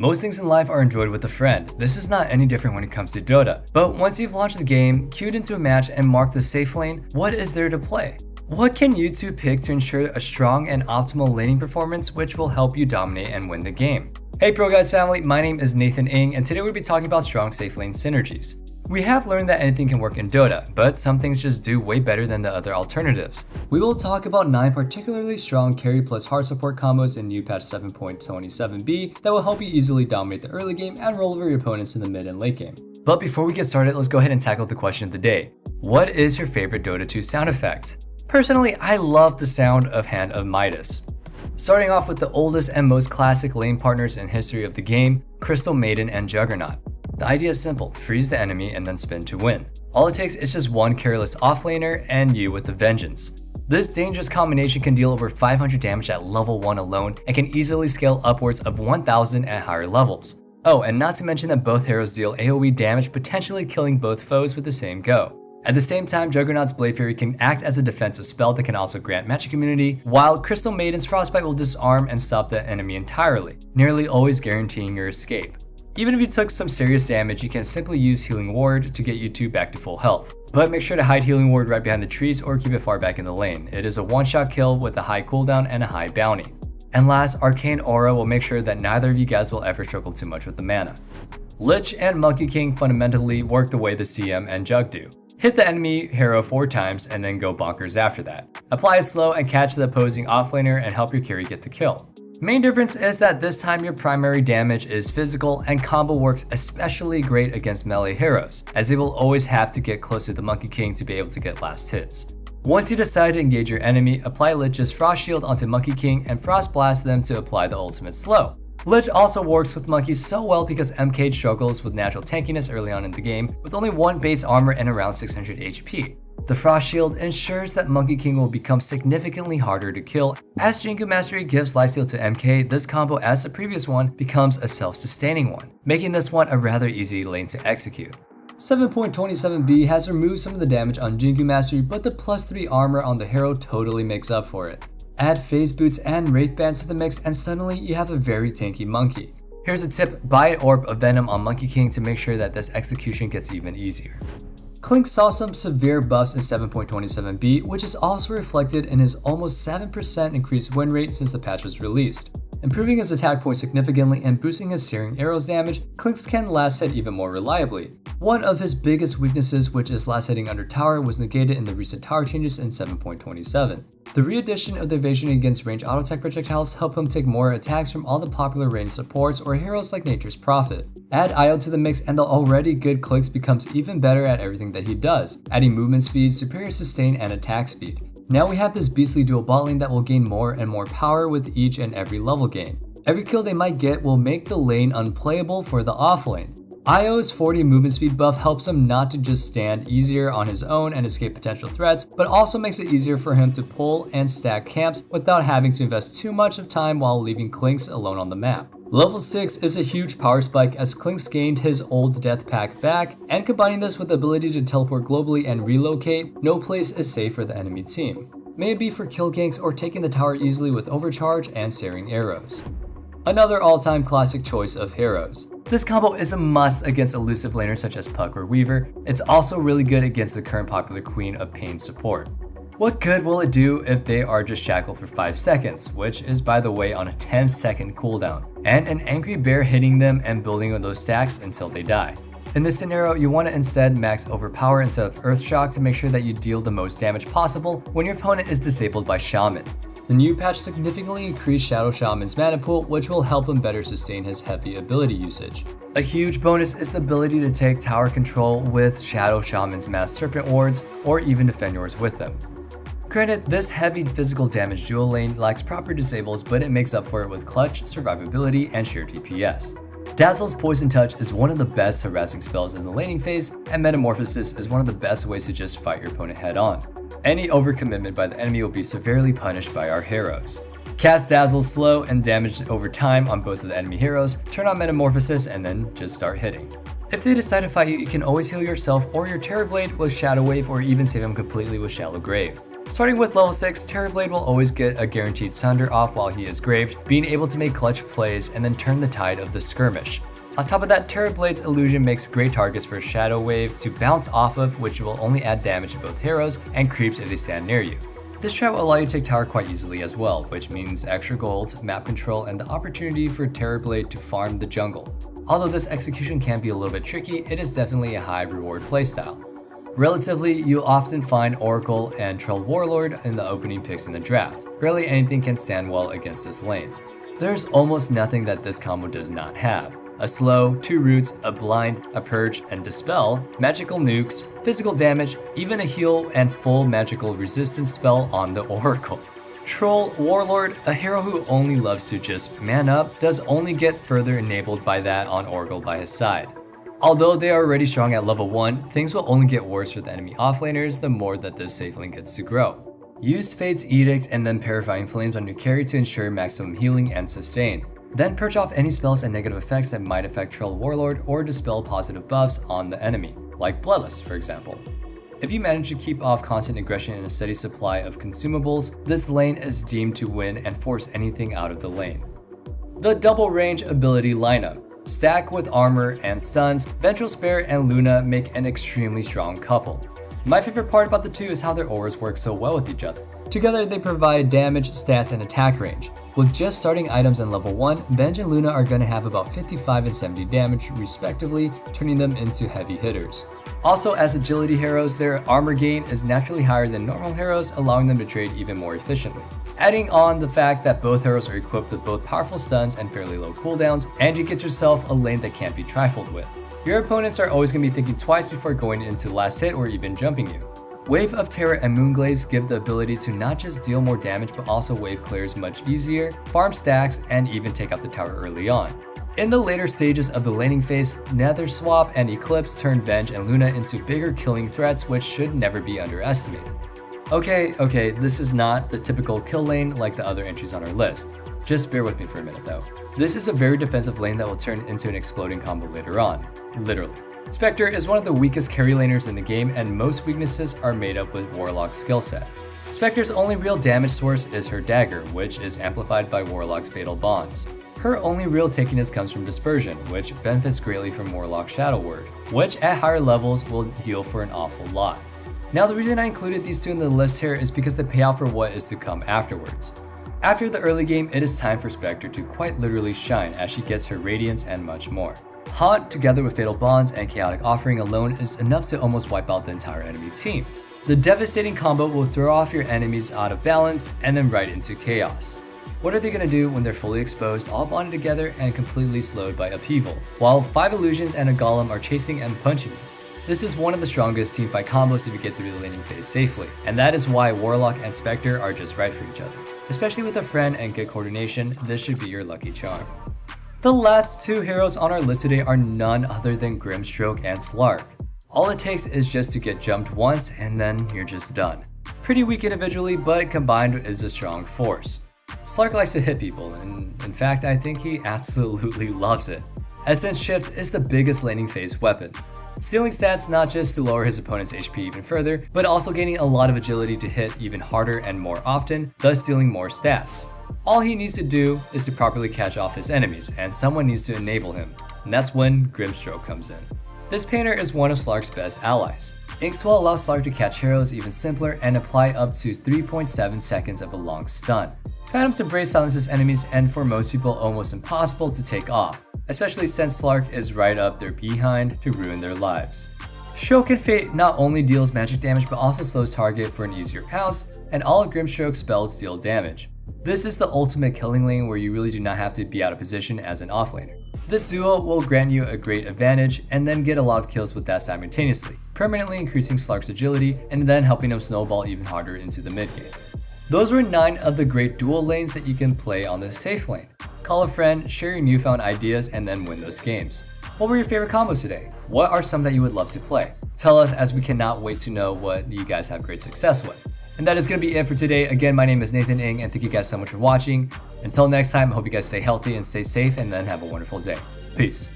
Most things in life are enjoyed with a friend. This is not any different when it comes to Dota. But once you've launched the game, queued into a match, and marked the safe lane, what is there to play? What can you two pick to ensure a strong and optimal laning performance which will help you dominate and win the game? Hey Pro Guys family, my name is Nathan Ng, and today we'll be talking about strong safe lane synergies. We have learned that anything can work in Dota, but some things just do way better than the other alternatives. We will talk about 9 particularly strong carry plus hard support combos in new patch 7.27b that will help you easily dominate the early game and roll over your opponents in the mid and late game. But before we get started, let's go ahead and tackle the question of the day. What is your favorite Dota 2 sound effect? Personally, I love the sound of Hand of Midas. Starting off with the oldest and most classic lane partners in history of the game, Crystal Maiden and Juggernaut. The idea is simple, freeze the enemy and then spin to win. All it takes is just one careless offlaner and you with the vengeance. This dangerous combination can deal over 500 damage at level 1 alone and can easily scale upwards of 1000 at higher levels. Oh, and not to mention that both heroes deal AoE damage, potentially killing both foes with the same go. At the same time, Juggernaut's Blade Fury can act as a defensive spell that can also grant magic immunity, while Crystal Maiden's Frostbite will disarm and stop the enemy entirely, nearly always guaranteeing your escape. Even if you took some serious damage, you can simply use Healing Ward to get you two back to full health. But make sure to hide Healing Ward right behind the trees or keep it far back in the lane. It is a one-shot kill with a high cooldown and a high bounty. And last, Arcane Aura will make sure that neither of you guys will ever struggle too much with the mana. Lich and Monkey King fundamentally work the way the CM and Jug do. Hit the enemy hero 4 times and then go bonkers after that. Apply a slow and catch the opposing offlaner and help your carry get the kill. Main difference is that this time your primary damage is physical and combo works especially great against melee heroes, as they will always have to get close to the Monkey King to be able to get last hits. Once you decide to engage your enemy, apply Lich's Frost Shield onto Monkey King and Frost Blast them to apply the ultimate slow. Lich also works with monkeys so well because MK struggles with natural tankiness early on in the game with only 1 base armor and around 600 HP. The Frost Shield ensures that Monkey King will become significantly harder to kill. As Jingu Mastery gives lifesteal to MK, this combo, as the previous one, becomes a self-sustaining one, making this one a rather easy lane to execute. 7.27b has removed some of the damage on Jingu Mastery, but the +3 armor on the hero totally makes up for it. Add Phase Boots and Wraith Bands to the mix and suddenly you have a very tanky monkey. Here's a tip, buy an Orb of Venom on Monkey King to make sure that this execution gets even easier. Clink saw some severe buffs in 7.27b, which is also reflected in his almost 7% increased win rate since the patch was released. Improving his attack point significantly and boosting his Searing Arrows damage, Clinks can last hit even more reliably. One of his biggest weaknesses, which is last hitting under tower, was negated in the recent tower changes in 7.27. The re-addition of the evasion against range auto attack projectiles help him take more attacks from all the popular ranged supports or heroes like Nature's Prophet. Add Io to the mix and the already good Clinks becomes even better at everything that he does, adding movement speed, superior sustain, and attack speed. Now we have this beastly dual bot lane that will gain more and more power with each and every level gain. Every kill they might get will make the lane unplayable for the off lane. Io's 40 movement speed buff helps him not to just stand easier on his own and escape potential threats, but also makes it easier for him to pull and stack camps without having to invest too much of time while leaving Clinks alone on the map. Level 6 is a huge power spike as Clinks gained his old death pack back, and combining this with the ability to teleport globally and relocate, no place is safe for the enemy team. May it be for kill ganks or taking the tower easily with overcharge and Searing Arrows. Another all-time classic choice of heroes. This combo is a must against elusive laners such as Puck or Weaver. It's also really good against the current popular Queen of Pain support. What good will it do if they are just shackled for 5 seconds, which is by the way on a 10-second cooldown, and an angry bear hitting them and building on those stacks until they die? In this scenario, you want to instead max Overpower instead of Earth Shock to make sure that you deal the most damage possible when your opponent is disabled by Shaman. The new patch significantly increased Shadow Shaman's mana pool, which will help him better sustain his heavy ability usage. A huge bonus is the ability to take tower control with Shadow Shaman's Mass Serpent Wards, or even defend yours with them. Granted, this heavy physical damage dual lane lacks proper disables, but it makes up for it with clutch, survivability, and sheer DPS. Dazzle's Poison Touch is one of the best harassing spells in the laning phase, and Metamorphosis is one of the best ways to just fight your opponent head on. Any overcommitment by the enemy will be severely punished by our heroes. Cast Dazzle slow and damage over time on both of the enemy heroes, turn on Metamorphosis, and then just start hitting. If they decide to fight you, you can always heal yourself or your Terrorblade with Shadow Wave or even save them completely with Shallow Grave. Starting with level 6, Terrorblade will always get a guaranteed Sunder off while he is graved, being able to make clutch plays and then turn the tide of the skirmish. On top of that, Terrorblade's illusion makes great targets for Shadow Wave to bounce off of, which will only add damage to both heroes and creeps if they stand near you. This strat will allow you to take tower quite easily as well, which means extra gold, map control, and the opportunity for Terrorblade to farm the jungle. Although this execution can be a little bit tricky, it is definitely a high reward playstyle. Relatively, you'll often find Oracle and Troll Warlord in the opening picks in the draft. Rarely anything can stand well against this lane. There's almost nothing that this combo does not have. A slow, 2 roots, a blind, a purge, and dispel, magical nukes, physical damage, even a heal and full magical resistance spell on the Oracle. Troll Warlord, a hero who only loves to just man up, does only get further enabled by that on Oracle by his side. Although they are already strong at level 1, things will only get worse for the enemy offlaners the more that this safe lane gets to grow. Use Fate's Edict and then Purifying Flames on your carry to ensure maximum healing and sustain. Then purge off any spells and negative effects that might affect Troll Warlord or dispel positive buffs on the enemy, like Bloodlust for example. If you manage to keep off constant aggression and a steady supply of consumables, this lane is deemed to win and force anything out of the lane. The double range ability lineup. Stack with armor and stuns, Ventral Spare and Luna make an extremely strong couple. My favorite part about the two is how their auras work so well with each other. Together they provide damage, stats, and attack range. With just starting items in level 1, Benj and Luna are going to have about 55 and 70 damage respectively, turning them into heavy hitters. Also, as agility heroes, their armor gain is naturally higher than normal heroes, allowing them to trade even more efficiently. Adding on the fact that both heroes are equipped with both powerful stuns and fairly low cooldowns, and you get yourself a lane that can't be trifled with. Your opponents are always going to be thinking twice before going into the last hit or even jumping you. Wave of Terror and Moonglaze give the ability to not just deal more damage but also wave clears much easier, farm stacks, and even take out the tower early on. In the later stages of the laning phase, Nether Swap and Eclipse turn Venge and Luna into bigger killing threats which should never be underestimated. Okay, this is not the typical kill lane like the other entries on our list. Just bear with me for a minute though. This is a very defensive lane that will turn into an exploding combo later on, literally. Spectre is one of the weakest carry laners in the game and most weaknesses are made up with Warlock's skillset. Spectre's only real damage source is her dagger, which is amplified by Warlock's fatal bonds. Her only real takiness comes from Dispersion, which benefits greatly from Warlock's Shadow Word, which at higher levels will heal for an awful lot. Now the reason I included these two in the list here is because they pay out for what is to come afterwards. After the early game, it is time for Spectre to quite literally shine as she gets her Radiance and much more. Haunt together with Fatal Bonds and Chaotic Offering alone is enough to almost wipe out the entire enemy team. The devastating combo will throw off your enemies out of balance and then right into chaos. What are they going to do when they're fully exposed, all bonded together and completely slowed by upheaval, while 5 illusions and a golem are chasing and punching you? This is one of the strongest teamfight combos if you get through the laning phase safely, and that is why Warlock and Spectre are just right for each other. Especially with a friend and good coordination, this should be your lucky charm. The last 2 heroes on our list today are none other than Grimstroke and Slark. All it takes is just to get jumped once and then you're just done. Pretty weak individually, but combined is a strong force. Slark likes to hit people, and in fact I think he absolutely loves it. Essence Shift is the biggest laning phase weapon. Stealing stats not just to lower his opponent's HP even further, but also gaining a lot of agility to hit even harder and more often, thus stealing more stats. All he needs to do is to properly catch off his enemies, and someone needs to enable him, and that's when Grimstroke comes in. This painter is one of Slark's best allies. Inkswell allows Slark to catch heroes even simpler and apply up to 3.7 seconds of a long stun. Phantom's Embrace silences enemies and for most people almost impossible to take off, especially since Slark is right up their behind to ruin their lives. Shoken Fate not only deals magic damage but also slows target for an easier pounce, and all of Grimstroke's spells deal damage. This is the ultimate killing lane where you really do not have to be out of position as an offlaner. This duo will grant you a great advantage and then get a lot of kills with that simultaneously, permanently increasing Slark's agility and then helping him snowball even harder into the mid game. Those were 9 of the great dual lanes that you can play on the safe lane. Call a friend, share your newfound ideas, and then win those games. What were your favorite combos today? What are some that you would love to play? Tell us, as we cannot wait to know what you guys have great success with. And that is going to be it for today. Again, my name is Nathan Ng, and thank you guys so much for watching. Until next time, I hope you guys stay healthy and stay safe, and then have a wonderful day. Peace.